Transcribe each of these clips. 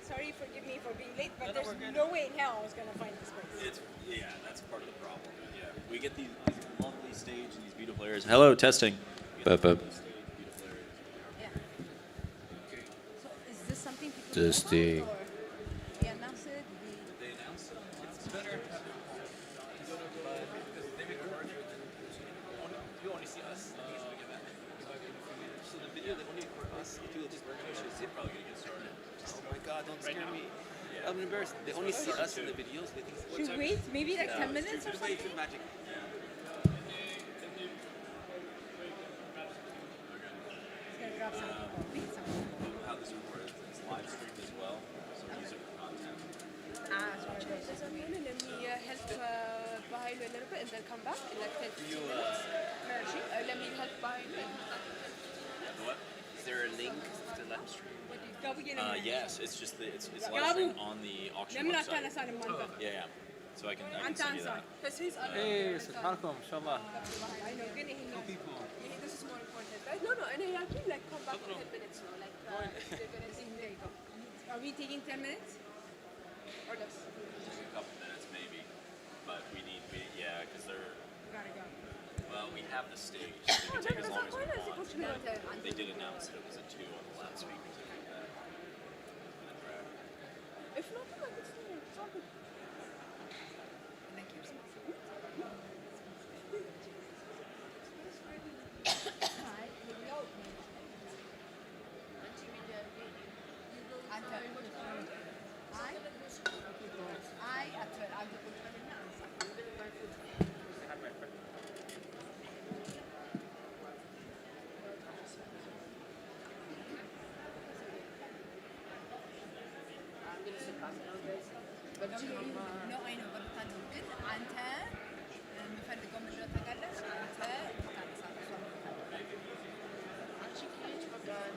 Sorry, forgive me for being late, but there's no way in hell I was going to find this place. That's part of the problem. Yeah, we get these lovely stage and these beautiful areas. Hello, testing. Yeah. So is this something people Testing. know about, or they announce it? They announce it. It's better. You only see us. So the video they only for us. If you just it's probably gonna get started. Oh my God! Don't scare me. Yeah. I'm embarrassed. They only see us in the videos. They think Should we wait? Maybe like 10 minutes or something? Magic. It's going to grab some people. How this works is live streamed as well. So use it for content. Let me help behind a little bit and then come back in like 10 minutes. Let me help behind What? Is there a link to live stream? Yes, it's just it's live streamed on the auction website. Yeah. So I can send you that. Hey, Assalamualaikum, inshallah. I know, this is more important, right? No, and I can like come back in 10 minutes. Like, they're gonna see, there you go. Are we taking 10 minutes? Or less? Just a couple minutes maybe, but because they're. Gotta go. Well, we have the stage. So we can take as long as we want. But they did announce that it was a 2 on the last week. If not, like it's all good. Thank you. No, I know, but أنت مفرقة من جهتك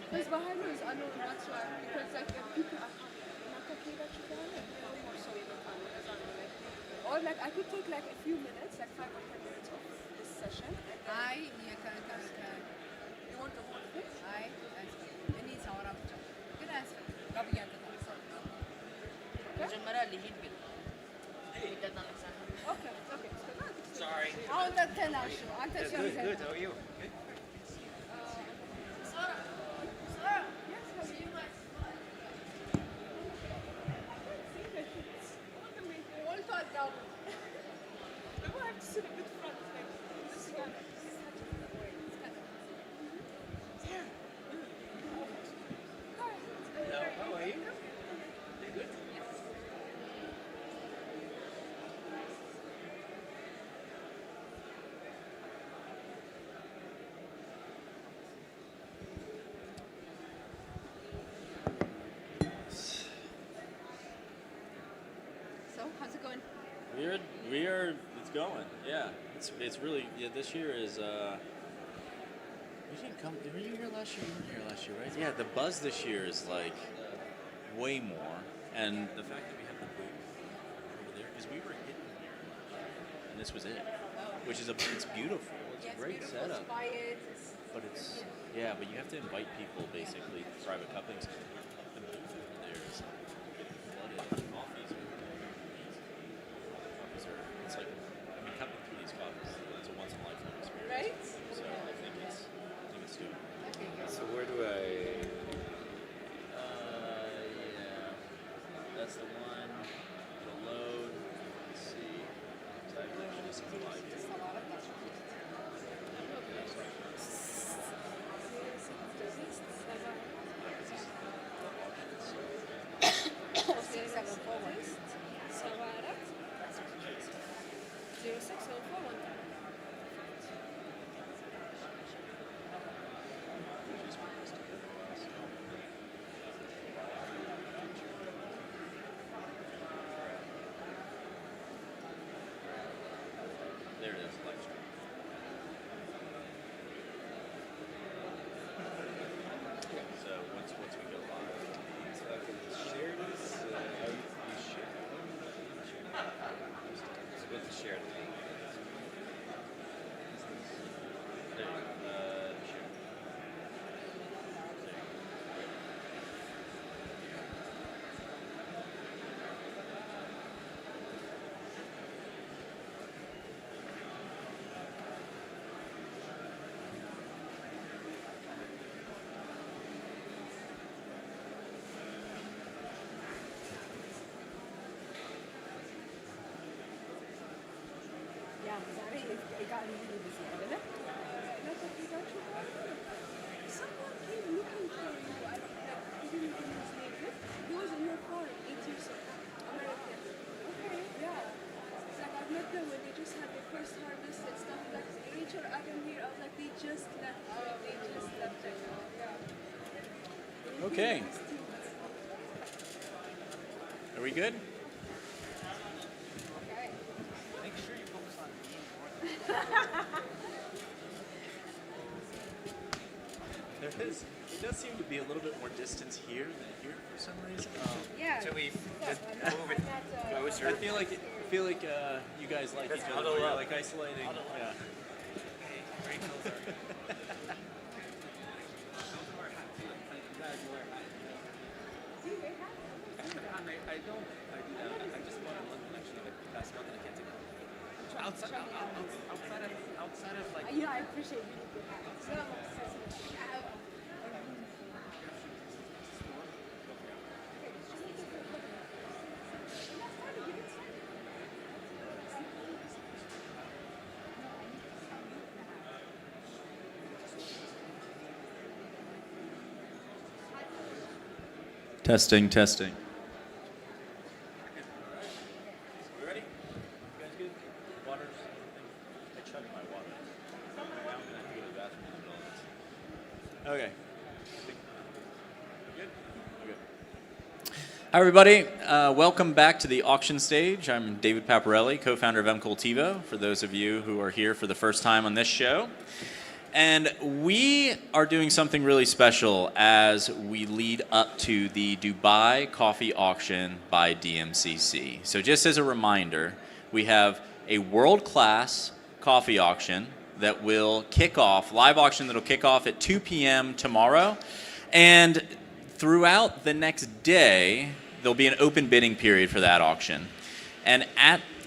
Because behind us, I know that's why. Because like people are not talking about you more so or like I could take like a few minutes, like 5 or 10 minutes of this session. You want the whole thing? Okay. Sorry. I'll not tell you. Good. How are you? How are you? Good. So, how's it going? It's going. Yeah. It's really, this year is, you didn't come, were you here last year? You weren't here last year, right? Yeah, the buzz this year is like way more. And the fact that we have the booth over there, because we were hidden here, and this was it. Which is it's beautiful. It's a great setup. But but you have to invite people, basically, private couplings. The booth over there is flooded. It's like, coming through these coffees, it's a once in a lifetime experience. Right? So I think it's doing. So where do I? That's the one. It'll load. Let's see. So I can actually see the live here. someone came looking for you. I don't like, he didn't give me his name. Look, he was in your car 8 years ago. American. Okay, yeah. It's like I've met them when they just had their first harvest and stuff like that. Rachel, Adam here, I was like, they just left. They just left right now. Yeah. Okay. Are we good? Okay. Make sure you focus on me. It does seem to be a little bit more distance here than here for some reason. Yeah. So we just move it closer. I feel like you guys like Let's each other. huddle You're up. like isolating. Yeah. Outside of like Yeah, I appreciate you. Testing, testing. We ready? You guys good? Water? I chugged my water. Now I'm gonna have to go to the bathroom in the middle of this. Okay. Good? Okay. Hi, everybody. Welcome back to the auction stage. I'm David Paparelli, co-founder of M-Cultivo, for those of you who are here for the first time on this show. And we are doing something really special as we lead up to the Dubai Coffee Auction by DMCC. So just as a reminder, we have a world-class coffee auction that will kick off, live auction that will kick off at 2 p.m. tomorrow. And throughout the next day, there'll be an open bidding period for that auction. And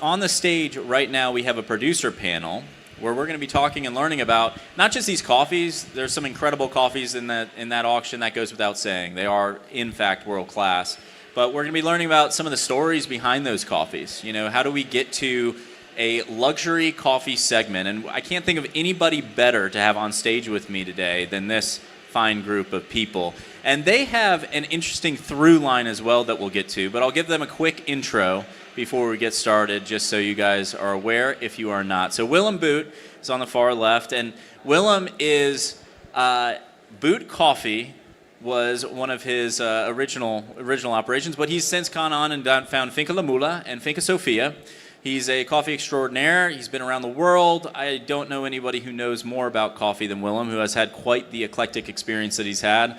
on the stage right now, we have a producer panel where we're going to be talking and learning about not just these coffees. There's some incredible coffees in that auction, that goes without saying. They are, in fact, world class. But we're going to be learning about some of the stories behind those coffees. You know, how do we get to a luxury coffee segment? And I can't think of anybody better to have on stage with me today than this fine group of people. And they have an interesting through line as well that we'll get to, but I'll give them a quick intro before we get started, just so you guys are aware if you are not. So Willem Boot is on the far left, and Willem is, Boot Coffee was one of his original operations, but he's since gone on and found Finca La Mula and Finca Sofia. He's a coffee extraordinaire. He's been around the world. I don't know anybody who knows more about coffee than Willem, who has had quite the eclectic experience that he's had.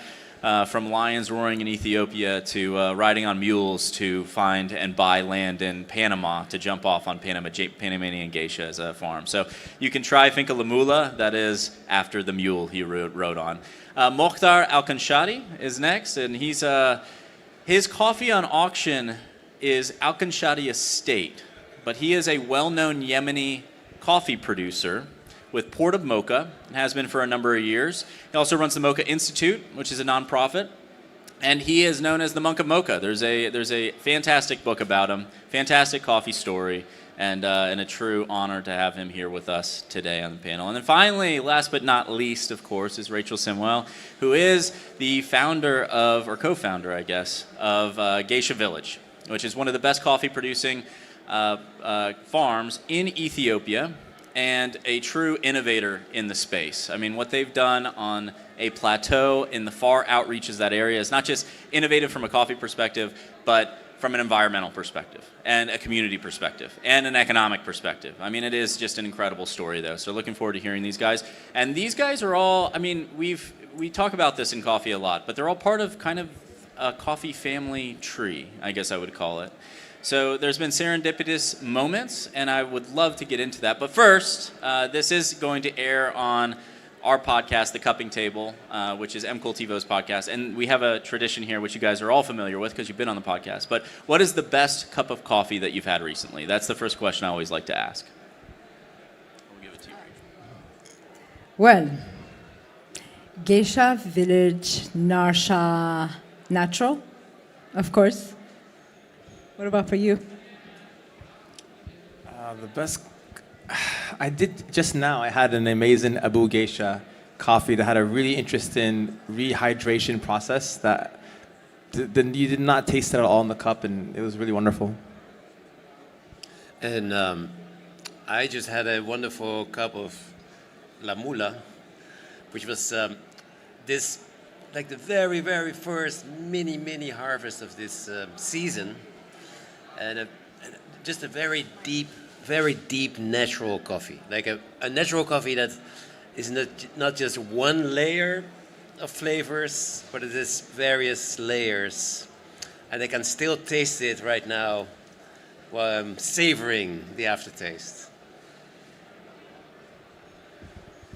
From lions roaring in Ethiopia to riding on mules to find and buy land in Panama to jump off on Panamanian geisha as a farm. So you can try Finca La Mula, that is after the mule he rode on. Mokhtar Al-Kanshadi is next, and his coffee on auction is Al-Kanshadi Estate, but he is a well-known Yemeni coffee producer with Port of Mocha, and has been for a number of years. He also runs the Mocha Institute, which is a nonprofit, and he is known as the Monk of Mocha. There's a fantastic book about him, fantastic coffee story, and a true honor to have him here with us today on the panel. And then finally, last but not least, of course, is Rachel Simwell, who is the founder of, or co-founder, I guess, of Geisha Village, which is one of the best coffee producing farms in Ethiopia, and a true innovator in the space. I mean, what they've done on a plateau in the far outreaches of that area is not just innovative from a coffee perspective, but from an environmental perspective, and a community perspective, and an economic perspective. I mean, it is just an incredible story, though. So looking forward to hearing these guys. And these guys are all, I mean, we talk about this in coffee a lot, but they're all part of kind of a coffee family tree, I guess I would call it. So there's been serendipitous moments, and I would love to get into that. But first, this is going to air on our podcast, The Cupping Table, which is M-Cultivo's podcast. And we have a tradition here, which you guys are all familiar with because you've been on the podcast. But what is the best cup of coffee that you've had recently? That's the first question I always like to ask. We'll give it to you, Rachel. Well, Geisha Village Narsha Natural, of course. What about for you? the best. I did just now. I had an amazing Abu Geisha coffee that had a really interesting rehydration process that you did not taste it at all in the cup, and it was really wonderful. And I just had a wonderful cup of La Mula, which was this, like the very, very first mini harvest of this season, and just a very deep natural coffee, like a natural coffee that is not just one layer of flavors, but it is various layers, and I can still taste it right now while I'm savoring the aftertaste.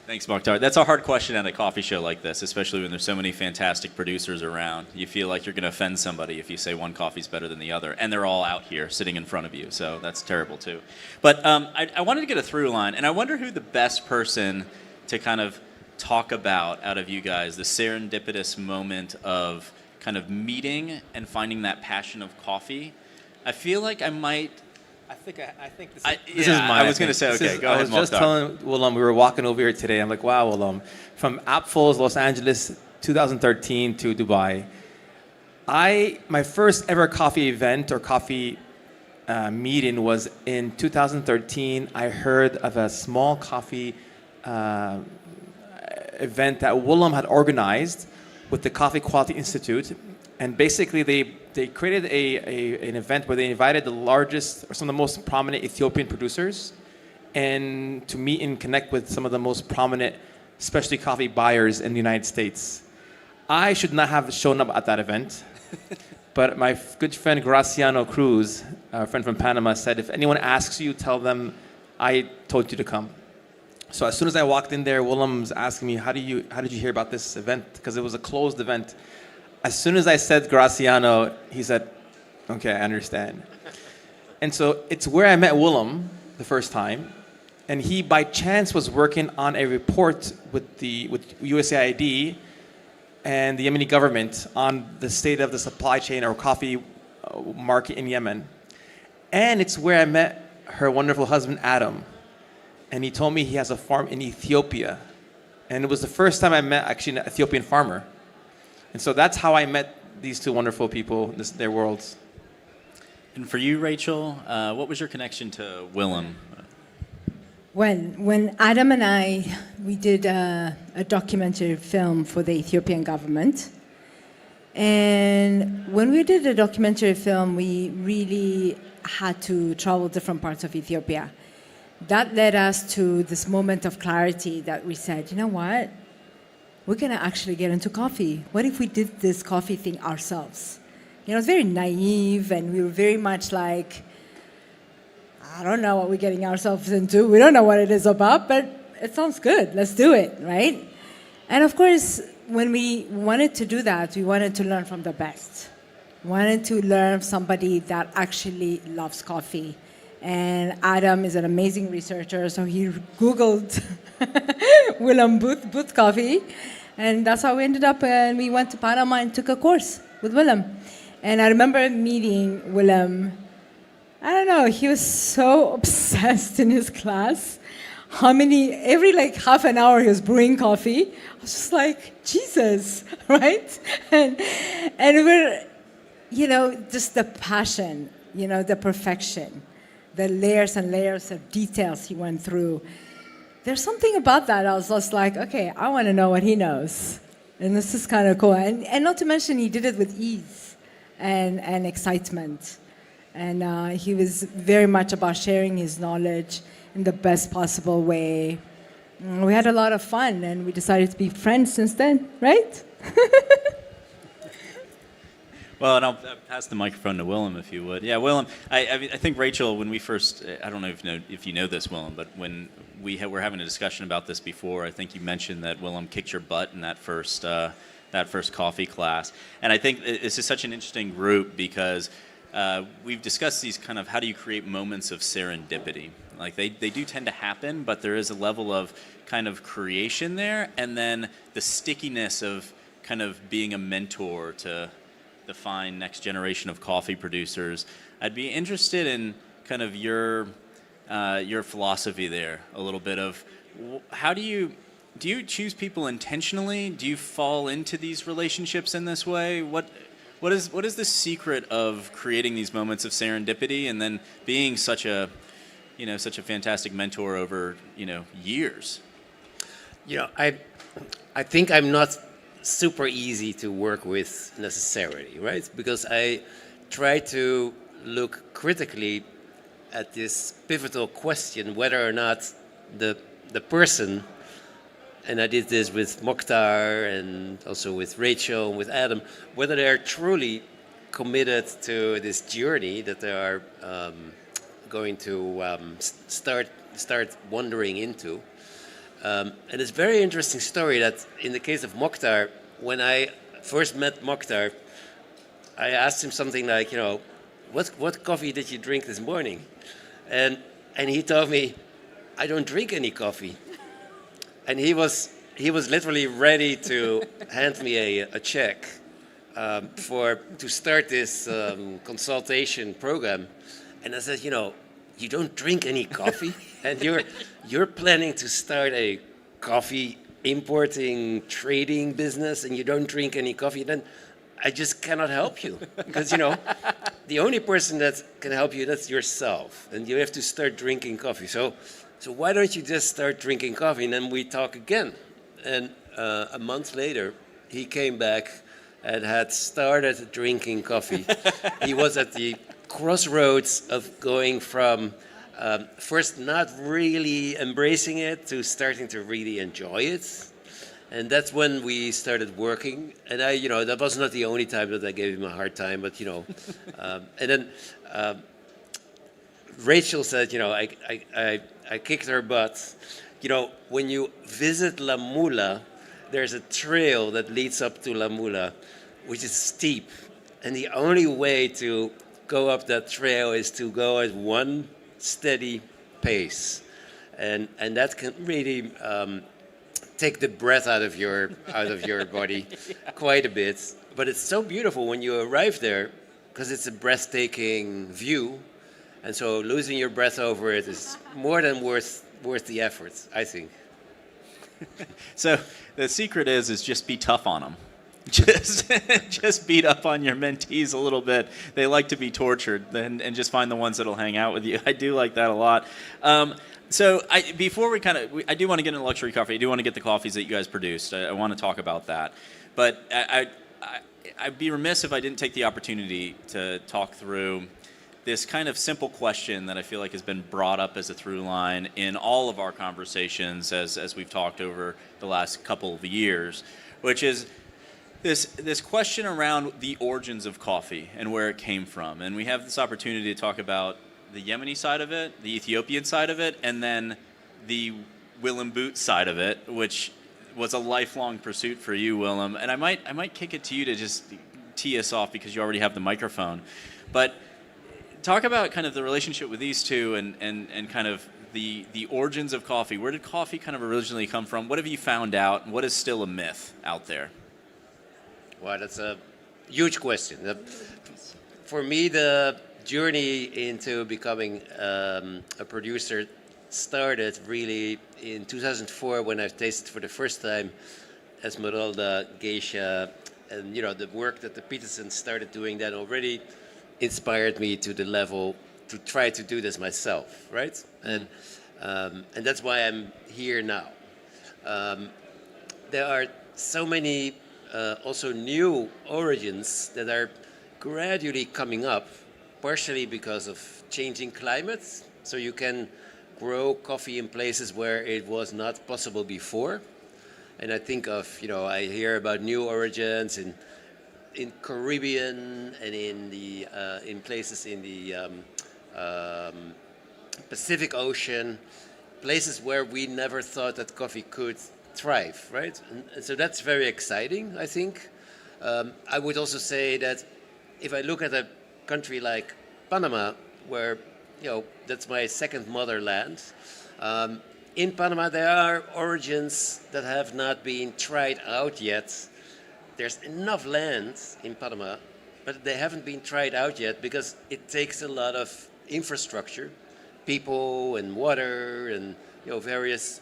Thanks, Mokhtar. That's a hard question at a coffee show like this, especially when there's so many fantastic producers around. You feel like you're going to offend somebody if you say one coffee's better than the other, and they're all out here sitting in front of you, so that's terrible too. But I wanted to get a through line, and I wonder who the best person to kind of talk about out of you guys, the serendipitous moment of kind of meeting and finding that passion of coffee. I feel like I might... I think this is mine. I was going to say, okay, go ahead, I was just telling Willem, we were walking over here today. I'm like, wow, Willem, from Apples, Los Angeles, 2013 to Dubai. My first ever coffee event or coffee meeting was in 2013. I heard of a small coffee event that Willem had organized with the Coffee Quality Institute. And basically, they created an event where they invited the largest or some of the most prominent Ethiopian producers and to meet and connect with some of the most prominent specialty coffee buyers in the United States. I should not have shown up at that event, but my good friend Graciano Cruz, a friend from Panama, said, if anyone asks you, tell them I told you to come. So as soon as I walked in there, Willem's asking me, how did you hear about this event? Because it was a closed event. As soon as I said Graciano, he said, okay, I understand. And so it's where I met Willem the first time. And he, by chance, was working on a report with USAID and the Yemeni government on the state of the supply chain or coffee market in Yemen. And it's where I met her wonderful husband, Adam. And he told me he has a farm in Ethiopia. And it was the first time I met actually an Ethiopian farmer. And so that's how I met these two wonderful people, their worlds. And for you, Rachel, what was your connection to Willem? When Adam and we did a documentary film for the Ethiopian government. And when we did the documentary film, we really had to travel different parts of Ethiopia. That led us to this moment of clarity that we said, you know what? We're going to actually get into coffee. What if we did this coffee thing ourselves? You know, it's very naive, and we were very much like, I don't know what we're getting ourselves into. We don't know what it is about, but it sounds good. Let's do it, right? And of course, when we wanted to do that, we wanted to learn from the best. We wanted to learn somebody that actually loves coffee. And Adam is an amazing researcher, so he Googled Willem Booth Coffee. And that's how we ended up, and we went to Panama and took a course with Willem. And I remember meeting Willem. I don't know, he was so obsessed in his class. Every like half an hour he was brewing coffee. I was just like, Jesus, right? And we're, just the passion, the perfection, the layers and layers of details he went through. There's something about that. I was just like, okay, I want to know what he knows. And this is kind of cool. And not to mention, he did it with ease and excitement. And he was very much about sharing his knowledge in the best possible way. We had a lot of fun, and we decided to be friends since then, right? Well, and I'll pass the microphone to Willem, if you would. Yeah, Willem, I think, Rachel, when we first, I don't know if you know this, Willem, but when we were having a discussion about this before, I think you mentioned that Willem kicked your butt in that first coffee class. And I think this is such an interesting group because we've discussed these kind of how do you create moments of serendipity. Like they do tend to happen, but there is a level of kind of creation there, and then the stickiness of kind of being a mentor to the fine next generation of coffee producers. I'd be interested in kind of your philosophy there, a little bit of how do you do you choose people intentionally? Do you fall into these relationships in this way? What is the secret of creating these moments of serendipity and then being such a fantastic mentor over, years? I think I'm not super easy to work with necessarily, right? Because I try to look critically at this pivotal question whether or not the person, and I did this with Mokhtar and also with Rachel and with Adam, whether they're truly committed to this journey that they are going to start wandering into. And it's a very interesting story that in the case of Mokhtar, when I first met Mokhtar, I asked him something like, what coffee did you drink this morning? And he told me, I don't drink any coffee. And he was literally ready to hand me a check to start this consultation program. And I said, you don't drink any coffee, and you're planning to start a coffee importing trading business, and you don't drink any coffee. Then I just cannot help you because the only person that can help you, that's yourself, and you have to start drinking coffee. So why don't you just start drinking coffee, and then we talk again? And a month later, he came back and had started drinking coffee. He was at the crossroads of going from first not really embracing it to starting to really enjoy it. And that's when we started working. And that was not the only time that I gave him a hard time, but and then Rachel said, I kicked her butt. When you visit La Mula, there's a trail that leads up to La Mula, which is steep. And the only way to go up that trail is to go at one steady pace. And that can really take the breath out of your body quite a bit. But it's so beautiful when you arrive there because it's a breathtaking view. And so losing your breath over it is more than worth the effort, I think. So the secret is just be tough on them. Just beat up on your mentees a little bit. They like to be tortured, and just find the ones that'll hang out with you. I do like that a lot. So before I do want to get into luxury coffee. I do want to get the coffees that you guys produced. I want to talk about that. But I'd be remiss if I didn't take the opportunity to talk through this kind of simple question that I feel like has been brought up as a through line in all of our conversations as we've talked over the last couple of years, which is this question around the origins of coffee and where it came from. And we have this opportunity to talk about the Yemeni side of it, the Ethiopian side of it, and then the Willem Boot side of it, which was a lifelong pursuit for you, Willem. And I might kick it to you to just tee us off because you already have the microphone. But talk about kind of the relationship with these two and kind of the origins of coffee. Where did coffee kind of originally come from? What have you found out? And what is still a myth out there? Well, that's a huge question. For me, the journey into becoming a producer started really in 2004 when I tasted for the first time Esmeralda, Geisha, and the work that the Petersons started doing then already inspired me to the level to try to do this myself, right? And that's why I'm here now. There are so many also new origins that are gradually coming up, partially because of changing climates. So you can grow coffee in places where it was not possible before. And I think of, I hear about new origins in Caribbean and in places in the Pacific Ocean, places where we never thought that coffee could thrive, right? And so that's very exciting, I think. I would also say that if I look at a country like Panama, where, that's my second motherland, in Panama there are origins that have not been tried out yet. There's enough land in Panama, but they haven't been tried out yet because it takes a lot of infrastructure, people and water and various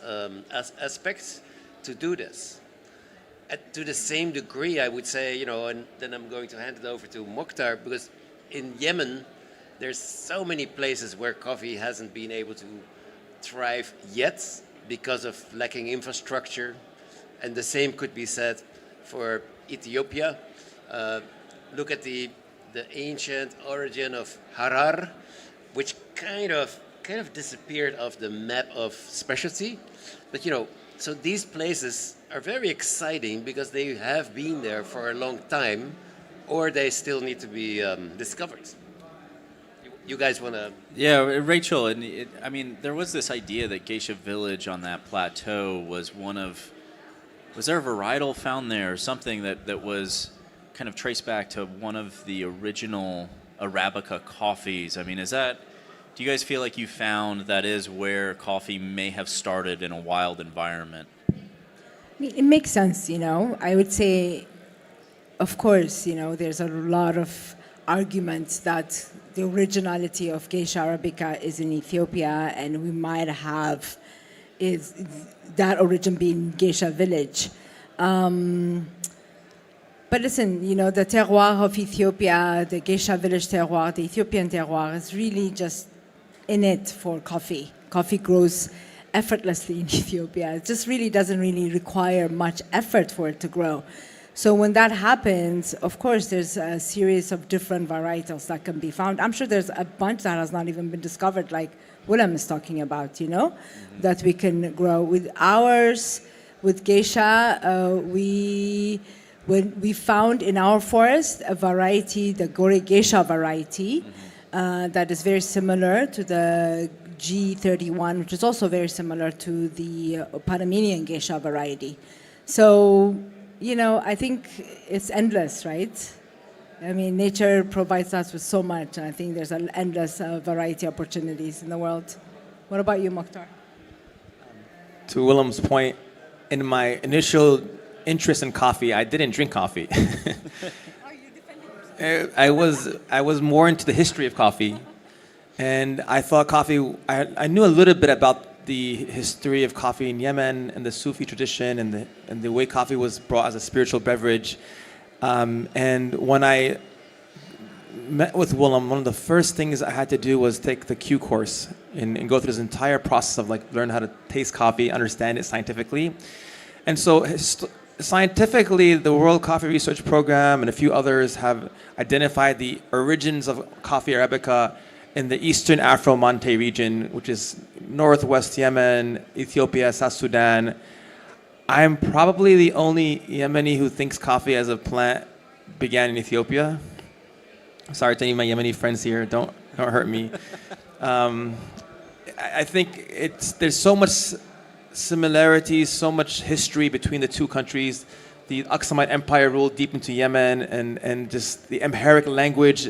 aspects to do this. To the same degree, I would say, and then I'm going to hand it over to Mokhtar, because in Yemen, there's so many places where coffee hasn't been able to thrive yet because of lacking infrastructure. And the same could be said for Ethiopia. Look at the ancient origin of Harar, which kind of disappeared off the map of specialty. But so these places are very exciting because they have been there for a long time, or they still need to be discovered. You guys want to? Yeah, Rachel, and I mean, there was this idea that Geisha Village on that plateau was was there a varietal found there or something that was kind of traced back to one of the original Arabica coffees? I mean, do you guys feel like you found that is where coffee may have started in a wild environment? I mean, it makes sense, I would say, of course, there's a lot of arguments that the originality of Geisha Arabica is in Ethiopia, and we might have that origin being Geisha Village. But listen, the terroir of Ethiopia, the Geisha Village terroir, the Ethiopian terroir is really just in it for coffee. Coffee grows effortlessly in Ethiopia. It just really doesn't require much effort for it to grow. So when that happens, of course, there's a series of different varietals that can be found. I'm sure there's a bunch that has not even been discovered, like Willem is talking about, that we can grow. With ours, with Geisha, we found in our forest a variety, the Gore Geisha variety, that is very similar to the G31, which is also very similar to the Panamanian Geisha variety. So, I think it's endless, right? I mean, nature provides us with so much, and I think there's an endless variety of opportunities in the world. What about you, Mokhtar? To Willem's point, in my initial interest in coffee, I didn't drink coffee. Are you defending yourself? I was more into the history of coffee, and I thought coffee. I knew a little bit about the history of coffee in Yemen and the Sufi tradition and the way coffee was brought as a spiritual beverage. And when I met with Willem, one of the first things I had to do was take the Q course and go through this entire process of learn how to taste coffee, understand it scientifically. And so scientifically, the World Coffee Research Program and a few others have identified the origins of coffee Arabica in the eastern Afro-Monte region, which is northwest Yemen, Ethiopia, South Sudan. I'm probably the only Yemeni who thinks coffee as a plant began in Ethiopia. Sorry to any of my Yemeni friends here, don't hurt me. I think there's so much similarities, so much history between the two countries. The Aksumite Empire ruled deep into Yemen, and just the Amharic language.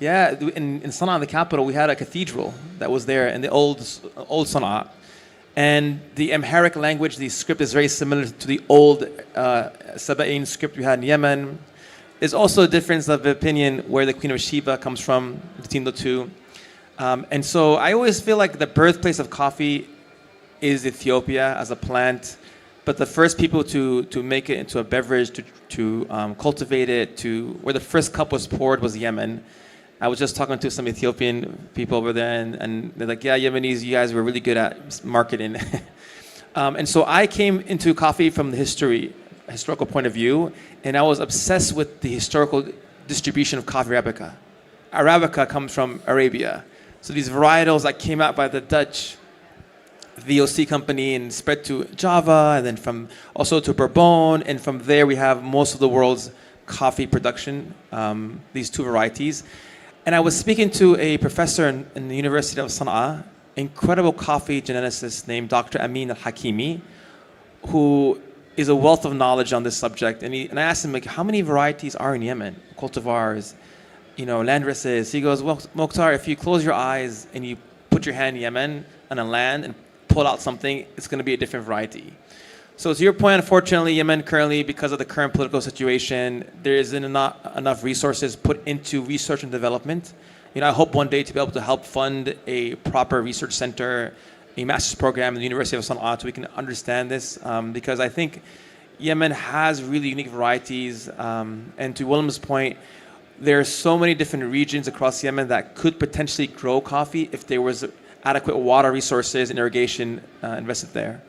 In Sana'a, the capital, we had a cathedral that was there in the old Sana'a. And the Amharic language, the script is very similar to the old Saba'in script we had in Yemen. There's also a difference of opinion where the Queen of Sheba comes from between the two. And so I always feel like the birthplace of coffee is Ethiopia as a plant. But the first people to make it into a beverage, to cultivate it, where the first cup was poured was Yemen. I was just talking to some Ethiopian people over there, and they're like, yeah, Yemenis, you guys were really good at marketing. And so I came into coffee from the historical point of view, and I was obsessed with the historical distribution of coffee Arabica. Arabica comes from Arabia. So these varietals that came out by the Dutch VOC company and spread to Java, and then also to Bourbon, and from there we have most of the world's coffee production, these two varieties. And I was speaking to a professor in the University of Sana'a, incredible coffee geneticist named Dr. Amin al-Hakimi, who is a wealth of knowledge on this subject. And I asked him, how many varieties are in Yemen? Cultivars, landraces. He goes, well, Mokhtar, if you close your eyes and you put your hand in Yemen on a land and pull out something, it's going to be a different variety. So to your point, unfortunately, Yemen currently, because of the current political situation, there isn't not enough resources put into research and development. I hope one day to be able to help fund a proper research center, a master's program at the University of Sana'a, so we can understand this, because I think Yemen has really unique varieties, and to Willem's point, there are so many different regions across Yemen that could potentially grow coffee if there was adequate water resources and irrigation invested there.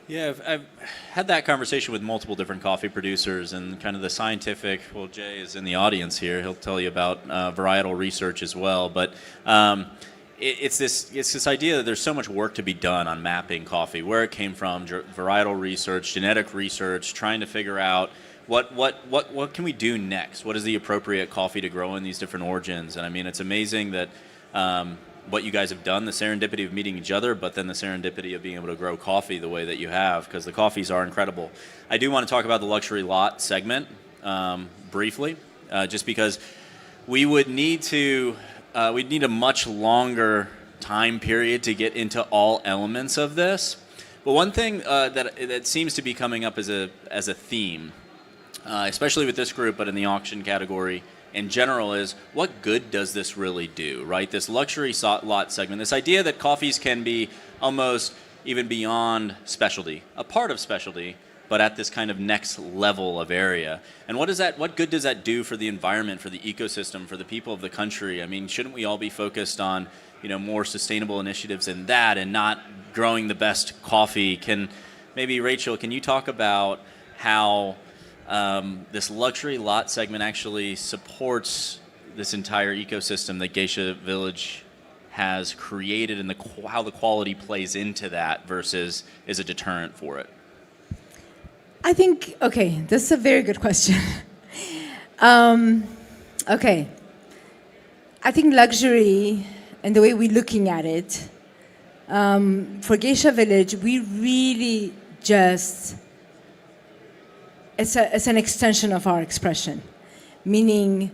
Yeah, I've had that conversation with multiple different coffee producers, and kind of the scientific, well, Jay is in the audience here. He'll tell you about varietal research as well. But it's this idea that there's so much work to be done on mapping coffee, where it came from, varietal research, genetic research, trying to figure out what can we do next? What is the appropriate coffee to grow in these different origins? And I mean, it's amazing that what you guys have done, the serendipity of meeting each other, but then the serendipity of being able to grow coffee the way that you have, because the coffees are incredible. I do want to talk about the luxury lot segment briefly, just because we would need to, we'd need a much longer time period to get into all elements of this. But one thing that seems to be coming up as a theme, especially with this group, but in the auction category in general, is what good does this really do, right? This luxury lot segment, this idea that coffees can be almost even beyond specialty, a part of specialty, but at this kind of next level of area. And what good does that do for the environment, for the ecosystem, for the people of the country? I mean, shouldn't we all be focused on, more sustainable initiatives in that and not growing the best coffee? Maybe Rachel, can you talk about how this luxury lot segment actually supports this entire ecosystem that Geisha Village has created, and how the quality plays into that versus is a deterrent for it? I think, okay, this is a very good question. Okay. I think luxury and the way we're looking at it, for Geisha Village, we really just, it's an extension of our expression. Meaning,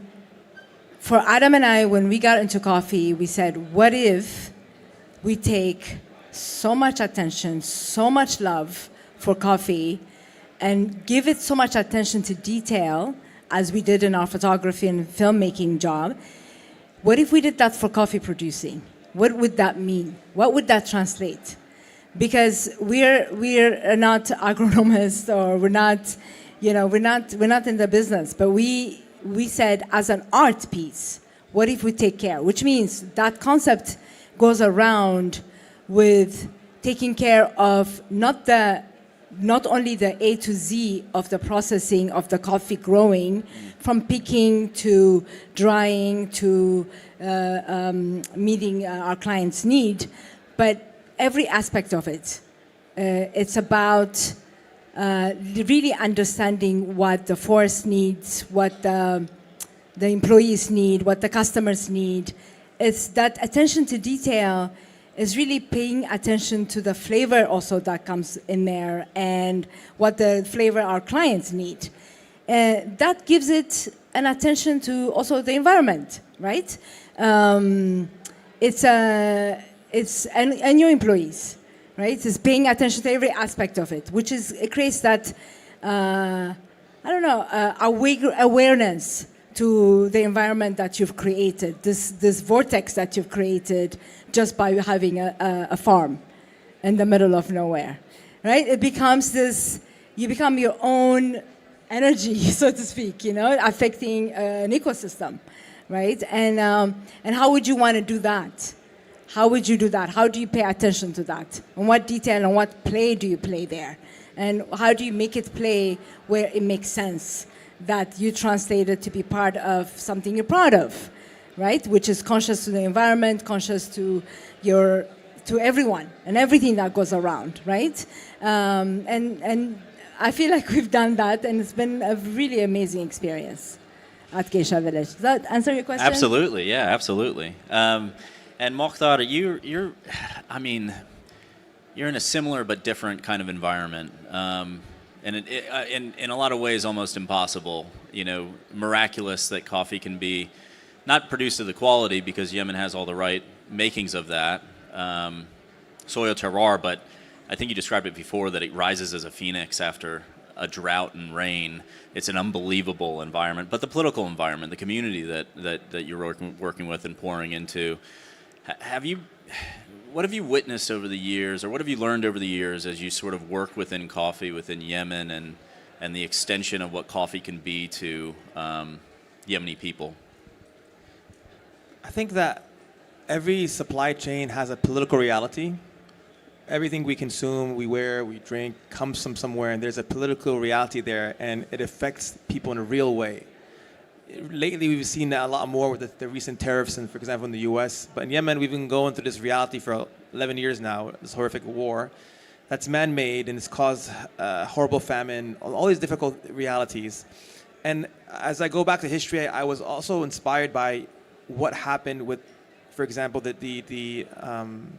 for Adam and I, when we got into coffee, we said, what if we take so much attention, so much love for coffee, and give it so much attention to detail, as we did in our photography and filmmaking job? What if we did that for coffee producing? What would that mean? What would that translate? Because we're not agronomists, or we're not in the business, but we said, as an art piece, what if we take care? Which means that concept goes around with taking care of not only the A to Z of the processing of the coffee growing, from picking to drying to meeting our clients' need, but every aspect of it. It's about really understanding what the forest needs, what the employees need, what the customers need. It's that attention to detail is really paying attention to the flavor also that comes in there, and what the flavor our clients need. That gives it an attention to also the environment, right? And your employees, right? It's paying attention to every aspect of it, which it creates that, awareness to the environment that you've created, this vortex that you've created just by having a farm in the middle of nowhere, right? It becomes you become your own energy, so to speak, affecting an ecosystem, right? And how would you want to do that? How would you do that? How do you pay attention to that? And what detail and what play do you play there? And how do you make it play where it makes sense, that you translate it to be part of something you're proud of, right? Which is conscious to the environment, conscious to everyone and everything that goes around, right? And I feel like we've done that, and it's been a really amazing experience at Geisha Village. Does that answer your question? Absolutely, yeah, absolutely. And Mokhtar, you're in a similar but different kind of environment, and in a lot of ways almost impossible. Miraculous that coffee can be not produced to the quality, because Yemen has all the right makings of that, soil terroir. But I think you described it before, that it rises as a phoenix after a drought and rain. It's an unbelievable environment. But the political environment, the community that you're working with and pouring into. what have you witnessed over the years, or what have you learned over the years as you sort of work within coffee within Yemen and the extension of what coffee can be to Yemeni people? I think that every supply chain has a political reality. Everything we consume, we wear, we drink comes from somewhere, and there's a political reality there, and it affects people in a real way. Lately, we've seen that a lot more with the recent tariffs, and for example, in the U.S. But in Yemen, we've been going through this reality for 11 years now, this horrific war that's man-made, and it's caused horrible famine, all these difficult realities. And as I go back to history, I was also inspired by what happened with, for example, the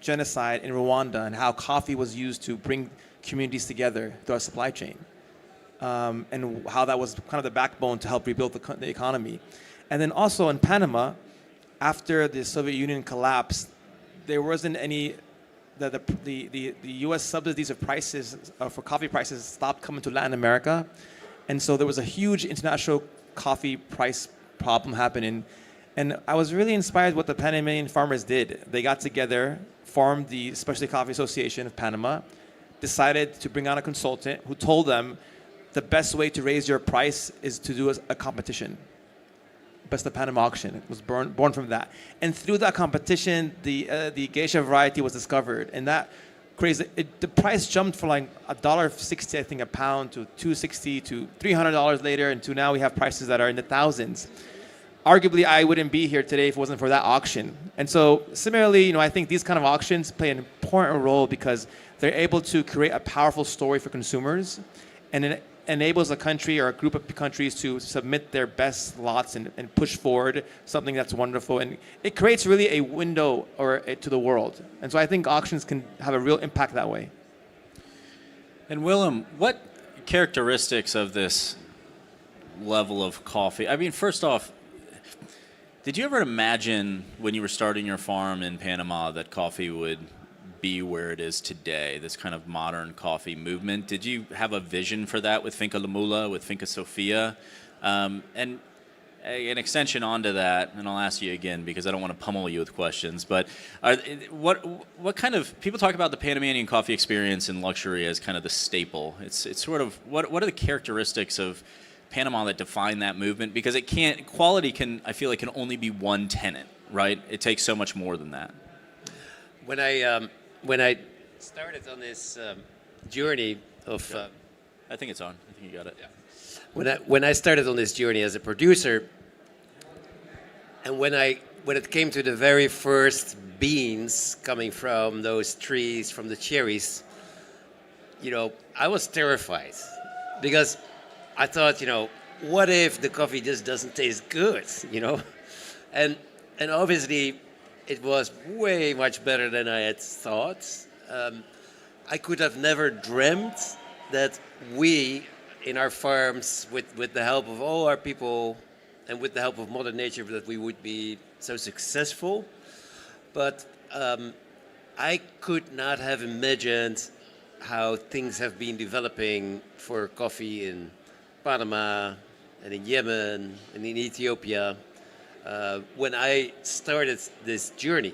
genocide in Rwanda and how coffee was used to bring communities together through our supply chain. And how that was kind of the backbone to help rebuild the economy. And then also in Panama, after the Soviet Union collapsed, there wasn't any, the U.S. subsidies of prices, for coffee prices stopped coming to Latin America. And so there was a huge international coffee price problem happening. And I was really inspired what the Panamanian farmers did. They got together, formed the Specialty Coffee Association of Panama, decided to bring on a consultant who told them the best way to raise your price is to do a competition. Best of Panama auction. It was born from that. And through that competition, the geisha variety was discovered. And that crazy, the price jumped from like $1.60, I think, a pound, to $2.60 to $300 later, and to now we have prices that are in the thousands. Arguably, I wouldn't be here today if it wasn't for that auction. And so similarly, I think these kind of auctions play an important role because they're able to create a powerful story for consumers, and it enables a country or a group of countries to submit their best lots and push forward something that's wonderful. And it creates really a window to the world. And so I think auctions can have a real impact that way. And Willem, what characteristics of this level of coffee? I mean, first off, did you ever imagine when you were starting your farm in Panama that coffee would be where it is today, this kind of modern coffee movement? Did you have a vision for that with Finca La Mula, with Finca Sofia? And an extension onto that, and I'll ask you again because I don't want to pummel you with questions, but what kind of, people talk about the Panamanian coffee experience and luxury as kind of the staple. It's sort of, what are the characteristics of Panama that define that movement? Because quality I feel like can only be one tenet, right? It takes so much more than that. When I started on this journey of, I think it's on. I think you got it. Yeah. When I started on this journey as a producer, and when it came to the very first beans coming from those trees, from the cherries, I was terrified because I thought, what if the coffee just doesn't taste good, and obviously it was way much better than I had thought. I could have never dreamt that we, in our farms, with the help of all our people and with the help of Mother Nature, that we would be so successful. But I could not have imagined how things have been developing for coffee in Panama and in Yemen and in Ethiopia. When I started this journey.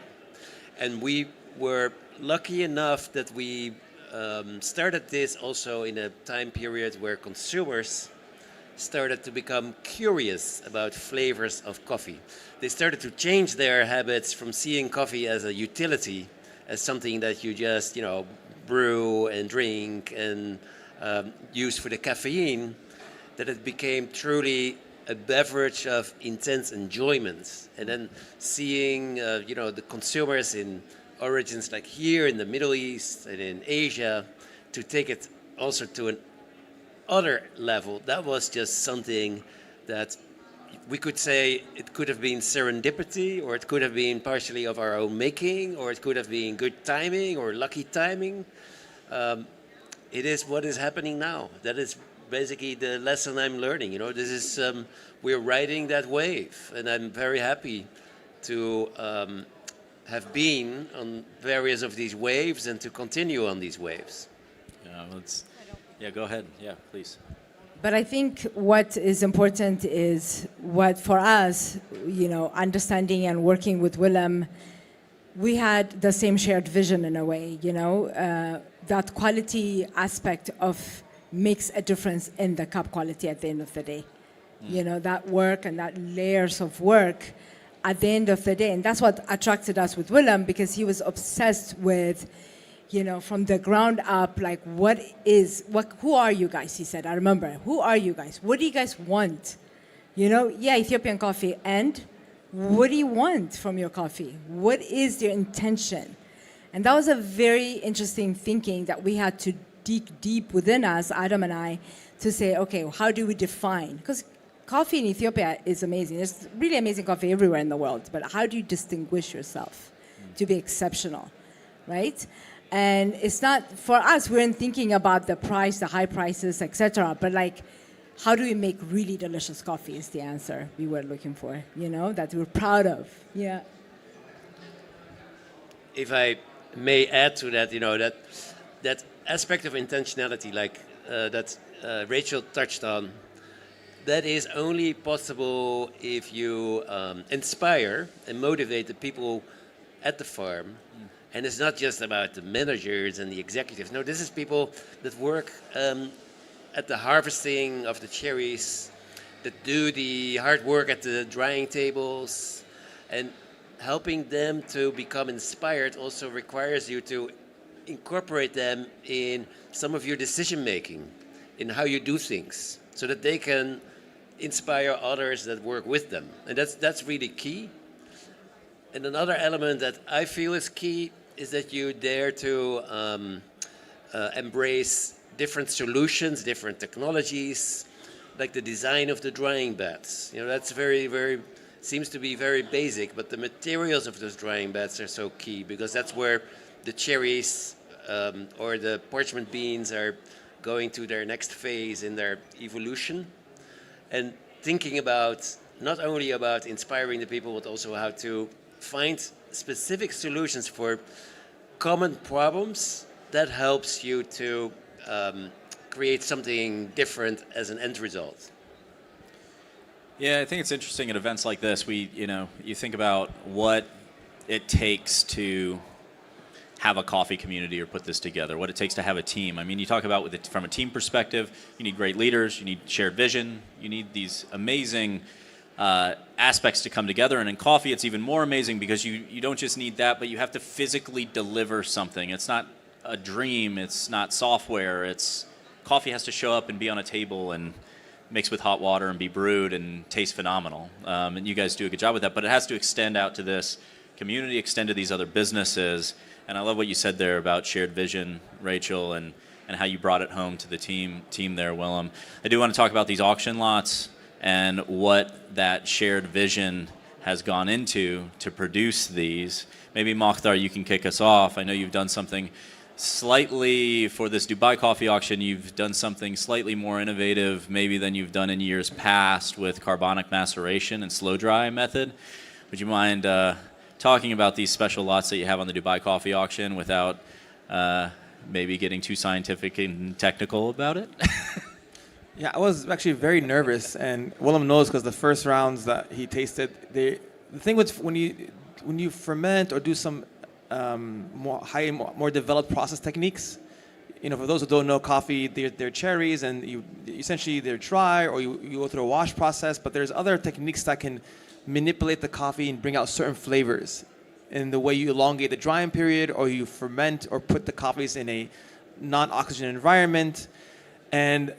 And we were lucky enough that we started this also in a time period where consumers started to become curious about flavors of coffee. They started to change their habits from seeing coffee as a utility, as something that you just, brew and drink and use for the caffeine, that it became truly a beverage of intense enjoyment. And then seeing, the consumers in origins like here in the Middle East and in Asia to take it also to an other level, that was just something that we could say it could have been serendipity, or it could have been partially of our own making, or it could have been good timing or lucky timing. It is what is happening now. That is basically the lesson I'm learning. This is we're riding that wave, and I'm very happy to have been on various of these waves and to continue on these waves. Yeah, go ahead. Yeah, please. But I think what is important is what for us, understanding and working with Willem, we had the same shared vision in a way, you know, that quality aspect of makes a difference in the cup quality at the end of the day. You know, that work and that layers of work at the end of the day. And that's what attracted us with Willem, because he was obsessed with, you know, from the ground up, like, who are you guys? He said, I remember, who are you guys? What do you guys want? You know, yeah, Ethiopian coffee. And what do you want from your coffee? What is your intention? And that was a very interesting thinking that we had to dig deep within us, Adam and I, to say, okay, how do we define? Because coffee in Ethiopia is amazing. There's really amazing coffee everywhere in the world. But how do you distinguish yourself to be exceptional, right? And it's not, for us, we weren't thinking about the price, the high prices, etc. But like, how do we make really delicious coffee is the answer we were looking for, you know, that we're proud of. Yeah. If I may add to that, you know, that aspect of intentionality, like that Rachel touched on, that is only possible if you inspire and motivate the people at the farm. And it's not just about the managers and the executives. No, this is people that work at the harvesting of the cherries, that do the hard work at the drying tables. And helping them to become inspired also requires you to incorporate them in some of your decision making, in how you do things, so that they can inspire others that work with them. And that's really key. And another element that I feel is key is that you dare to embrace different solutions, different technologies, like the design of the drying beds. You know, that's seems to be very basic, but the materials of those drying beds are so key, because that's where the cherries or the parchment beans are going to their next phase in their evolution. And thinking about, not only about inspiring the people, but also how to find specific solutions for common problems, that helps you to create something different as an end result. Yeah, I think it's interesting at events like this. You think about what it takes to have a coffee community or put this together, what it takes to have a team. I mean, you talk about from a team perspective, you need great leaders, you need shared vision, you need these amazing aspects to come together. And in coffee, it's even more amazing because you don't just need that, but you have to physically deliver something. It's not a dream, it's not software, coffee has to show up and be on a table and mixed with hot water and be brewed and taste phenomenal. And you guys do a good job with that, but it has to extend out to this community, extend to these other businesses. And I love what you said there about shared vision, Rachel, and how you brought it home to the team there, Willem. I do want to talk about these auction lots and what that shared vision has gone into to produce these. Maybe Mokhtar, you can kick us off. I know you've done something slightly for this Dubai coffee auction. You've done something slightly more innovative maybe than you've done in years past with carbonic maceration and slow dry method. Would you mind talking about these special lots that you have on the Dubai coffee auction without maybe getting too scientific and technical about it? Yeah, I was actually very nervous, and Willem knows because the first rounds that he tasted, the thing with when you ferment or do some more developed process techniques, you know, for those who don't know coffee, they're cherries, and essentially they're dry, or you go through a wash process. But there's other techniques that can manipulate the coffee and bring out certain flavors in the way you elongate the drying period, or you ferment or put the coffees in a non-oxygen environment. And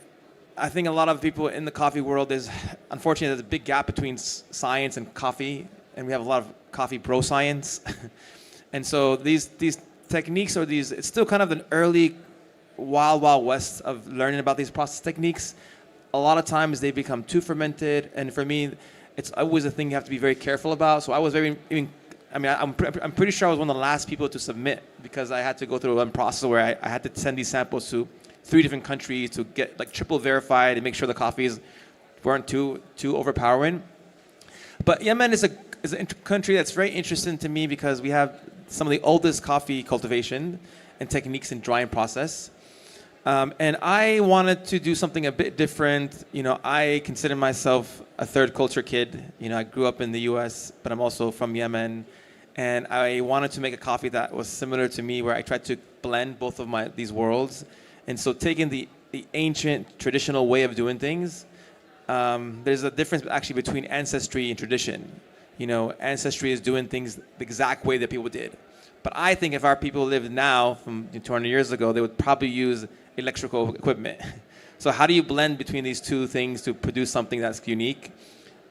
I think a lot of people in the coffee world, unfortunately, there's a big gap between science and coffee, and we have a lot of coffee bro science. And so these techniques, it's still kind of an early wild west of learning about these process techniques. A lot of times they become too fermented, and for me, it's always a thing you have to be very careful about. So I was I'm pretty sure I was one of the last people to submit, because I had to go through one process where I had to send these samples to 3 different countries to get like triple verified and make sure the coffees weren't too overpowering. But Yemen is a country that's very interesting to me because we have some of the oldest coffee cultivation and techniques in drying process. And I wanted to do something a bit different. You know, I consider myself a third culture kid. You know, I grew up in the US, but I'm also from Yemen. and I wanted to make a coffee that was similar to me, where I tried to blend both of these worlds. And so taking the ancient traditional way of doing things, there's a difference actually between ancestry and tradition. You know, ancestry is doing things the exact way that people did. But I think if our people lived now from 200 years ago, they would probably use electrical equipment. So how do you blend between these two things to produce something that's unique?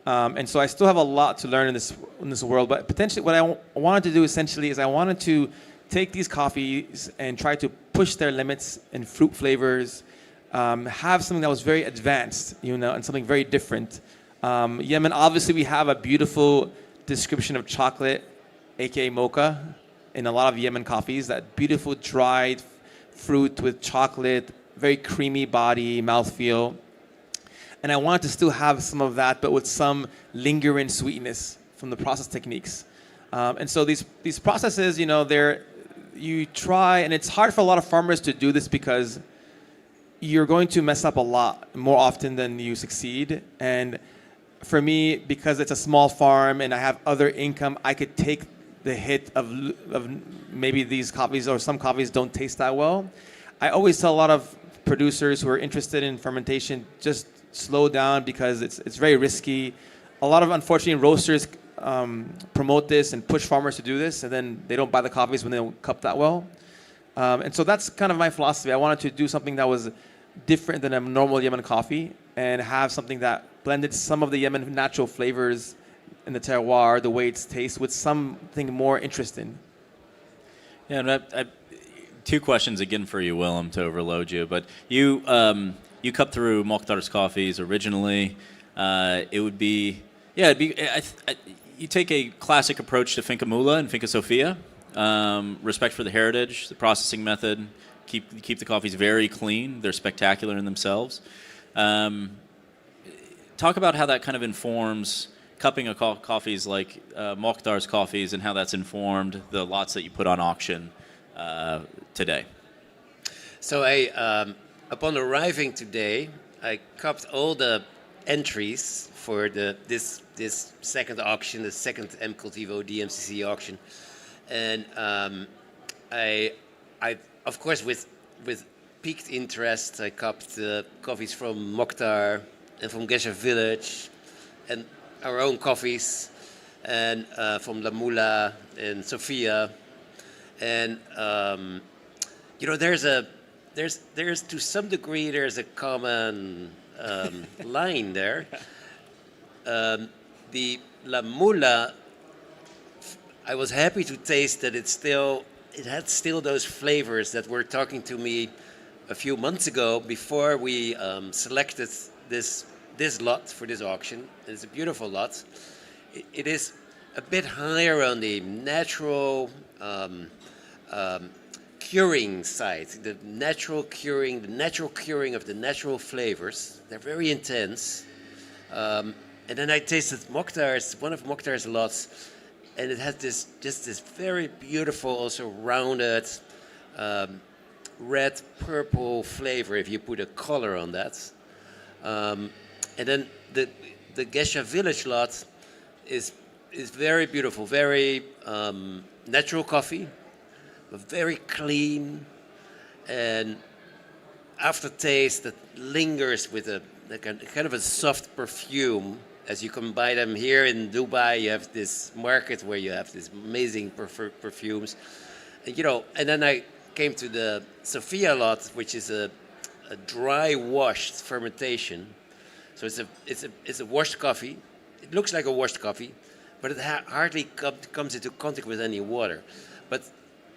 And so I still have a lot to learn in this world. But potentially what I wanted to do essentially is I wanted to take these coffees and try to push their limits in fruit flavors, have something that was very advanced, you know, and something very different. Yemen, obviously, we have a beautiful description of chocolate, aka mocha, in a lot of Yemen coffees. That beautiful dried fruit with chocolate, very creamy body, mouthfeel. And I wanted to still have some of that, but with some lingering sweetness from the process techniques. And so these processes, you know, you try, and it's hard for a lot of farmers to do this because you're going to mess up a lot more often than you succeed. And for me, because it's a small farm and I have other income, I could take the hit of maybe these coffees or some coffees don't taste that well. I always tell a lot of producers who are interested in fermentation, just slow down because it's very risky. A lot of, unfortunately, roasters promote this and push farmers to do this, and then they don't buy the coffees when they don't cup that well. And so that's kind of my philosophy. I wanted to do something that was different than a normal Yemen coffee and have something that blended some of the Yemen natural flavors in the terroir, the way it tastes, with something more interesting. Yeah, and I two questions again for you, Willem, to overload you. But you cut through Mokhtar's coffees originally. It would be, you take a classic approach to Finca Mula and Finca Sofia. Respect for the heritage, the processing method, keep the coffees very clean. They're spectacular in themselves. Talk about how that kind of informs cupping of coffees like Mokhtar's coffees and how that's informed the lots that you put on auction today. So upon arriving today, I cupped all the entries for this second auction, the second M-Cultivo DMCC auction. And I of course with piqued interest, I cupped the coffees from Mokhtar and from Gesha Village and our own coffees, and from La Mula and Sofia. And you know, there's to some degree there's a common line there. The La Mula, I was happy to taste that it had still those flavors that were talking to me a few months ago before we selected this lot for this auction. It's a beautiful lot. It is a bit higher on the natural curing side, the natural curing of the natural flavors. They're very intense. And then I tasted one of Mokhtar's lots, and it has this very beautiful, also rounded, red purple flavor if you put a color on that. And then the Gesha Village lot is very beautiful, very natural coffee, but very clean, and aftertaste that lingers with a kind of a soft perfume. As you can buy them here in Dubai, you have this market where you have these amazing perfumes, and, you know. And then I came to the Sofia lot, which is a dry washed fermentation. So it's a washed coffee. It looks like a washed coffee, but it hardly comes into contact with any water.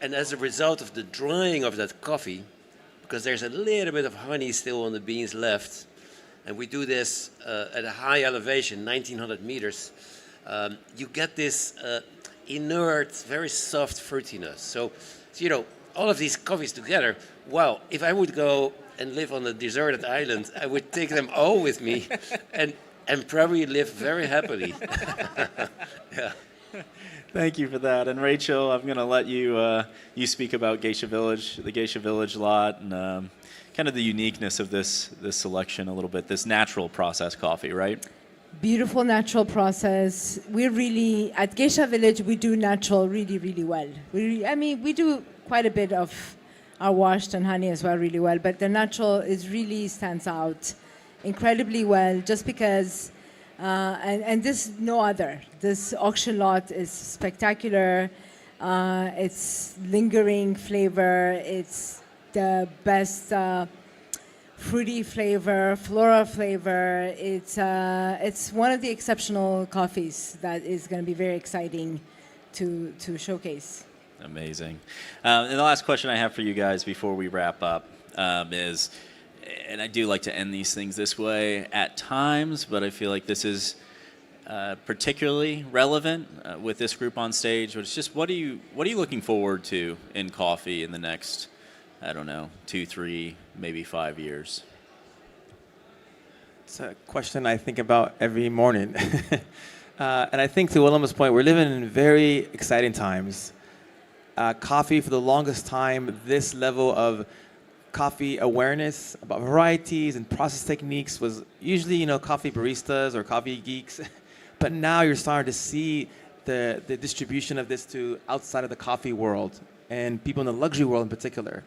And as a result of the drying of that coffee, because there's a little bit of honey still on the beans left, and we do this at a high elevation, 1900 meters, you get this inert, very soft fruitiness. So, you know, all of these coffees together, wow, if I would go and live on a deserted island, I would take them all with me and probably live very happily. Yeah. Thank you for that. And Rachel, I'm going to let you speak about Geisha Village, the Geisha Village lot, and kind of the uniqueness of this selection a little bit, this natural process coffee, right? beautiful natural process. We're really, at Geisha Village, we do natural really, really well. We do quite a bit of our washed and honey as well really well, but the natural is really stands out incredibly well just because, and this no other. This auction lot is spectacular. It's lingering flavor. It's the best fruity flavor, floral flavor. It's one of the exceptional coffees that is going to be very exciting to showcase. Amazing. And the last question I have for you guys before we wrap up is, and I do like to end these things this way at times, but I feel like this is particularly relevant with this group on stage. But it's just, what are you looking forward to in coffee in the next, I don't know, 2, 3, maybe 5 years? It's a question I think about every morning. And I think to Willem's point, we're living in very exciting times. Coffee, for the longest time, this level of coffee awareness about varieties and process techniques was usually, coffee baristas or coffee geeks. But now you're starting to see the distribution of this to outside of the coffee world and people in the luxury world in particular.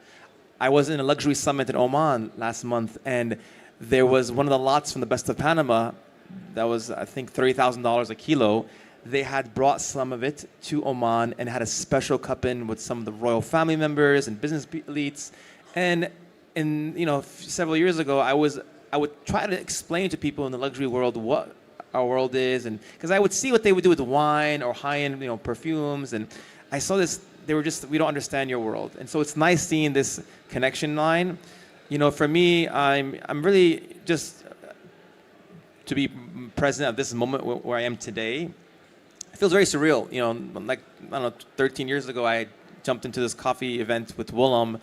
I was in a luxury summit in Oman last month, and there was one of the lots from the Best of Panama that was, I think, $30,000 a kilo. They had brought some of it to Oman and had a special cup-in with some of the royal family members and business elites. And several years ago, I would try to explain to people in the luxury world what our world is, and because I would see what they would do with wine or high-end, perfumes, and I saw this. They were just, we don't understand your world, and so it's nice seeing this connection line. For me, I'm really just to be present at this moment where I am today. It feels very surreal. Like, I don't know, 13 years ago, I jumped into this coffee event with Willem,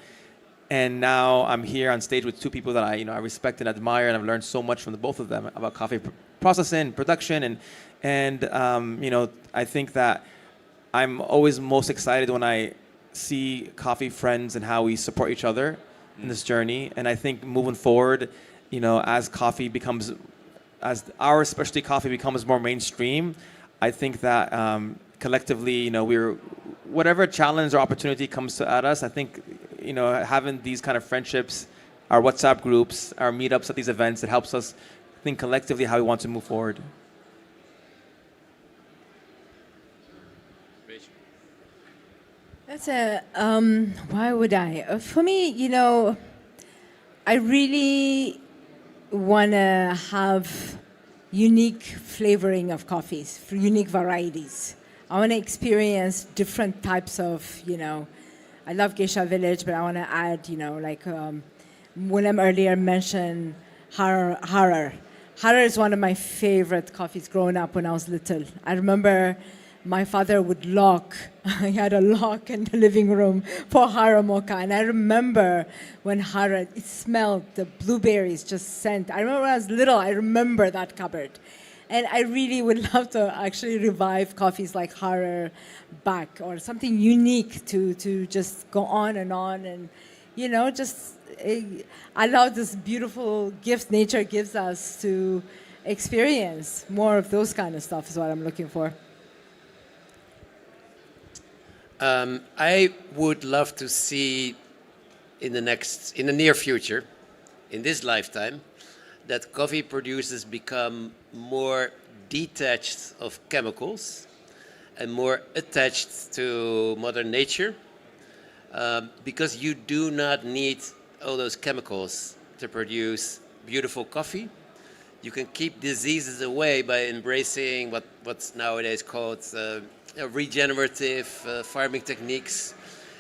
and now I'm here on stage with two people that I respect and admire, and I've learned so much from the both of them about coffee processing, production, and I think that I'm always most excited when I see coffee friends and how we support each other in this journey. And I think moving forward, as coffee becomes, as our specialty coffee becomes more mainstream, I think that collectively, we're, whatever challenge or opportunity comes at us, I think, having these kind of friendships, our WhatsApp groups, our meetups at these events, it helps us think collectively how we want to move forward. That's why would I? For me, I really want to have unique flavoring of coffees, for unique varieties. I want to experience different types of, I love Geisha Village, but I want to add, like Willem earlier mentioned Harar. Harar is one of my favorite coffees growing up when I was little. I remember my father would lock, he had a lock in the living room for Harar mocha. And I remember when Harar, it smelled, the blueberries just scent. I remember when I was little, I remember that cupboard. And I really would love to actually revive coffees like Harar back, or something unique to just go on. And, allow this beautiful gift nature gives us to experience more of those kind of stuff is what I'm looking for. I would love to see in the near future, in this lifetime, that coffee producers become more detached of chemicals and more attached to Mother Nature, because you do not need all those chemicals to produce beautiful coffee. You can keep diseases away by embracing what's nowadays called regenerative farming techniques.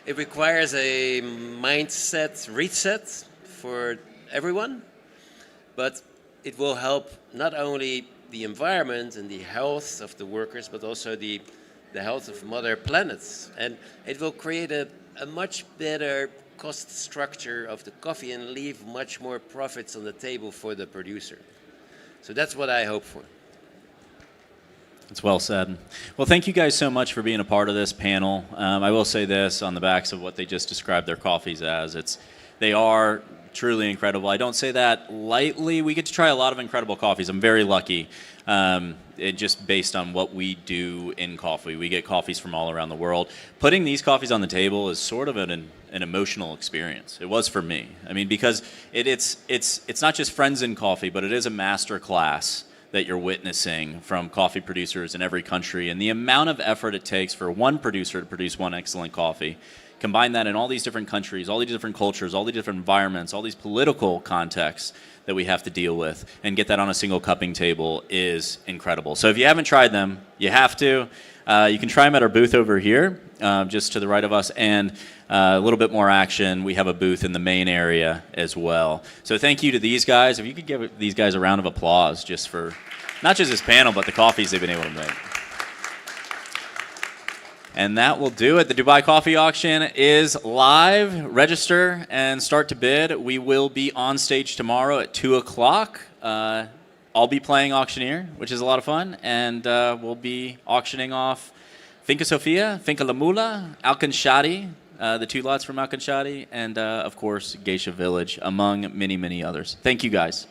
It requires a mindset reset for everyone, but it will help not only the environment and the health of the workers, but also the health of Mother Planet. And it will create a much better cost structure of the coffee and leave much more profits on the table for the producer. So that's what I hope for. That's well said. Well, thank you guys so much for being a part of this panel. I will say this on the backs of what they just described their coffees as. They are truly incredible. I don't say that lightly. We get to try a lot of incredible coffees. I'm very lucky. It just based on what we do in coffee. We get coffees from all around the world. Putting these coffees on the table is sort of an emotional experience. It was for me. I mean, because it's not just friends in coffee, but it is a master class that you're witnessing from coffee producers in every country, and the amount of effort it takes for one producer to produce one excellent coffee. Combine that in all these different countries, all these different cultures, all these different environments, all these political contexts that we have to deal with, and get that on a single cupping table is incredible. So if you haven't tried them, you have to. You can try them at our booth over here, just to the right of us, and a little bit more action. We have a booth in the main area as well. So thank you to these guys. If you could give these guys a round of applause just for not just this panel, but the coffees they've been able to make. And that will do it. The Dubai Coffee Auction is live. Register and start to bid. We will be on stage tomorrow at 2 o'clock. I'll be playing Auctioneer, which is a lot of fun. And we'll be auctioning off Finca Sofia, Finca La Mula, Alkan Shadi, the 2 lots from Alkan Shadi, and of course, Geisha Village, among many, many others. Thank you, guys.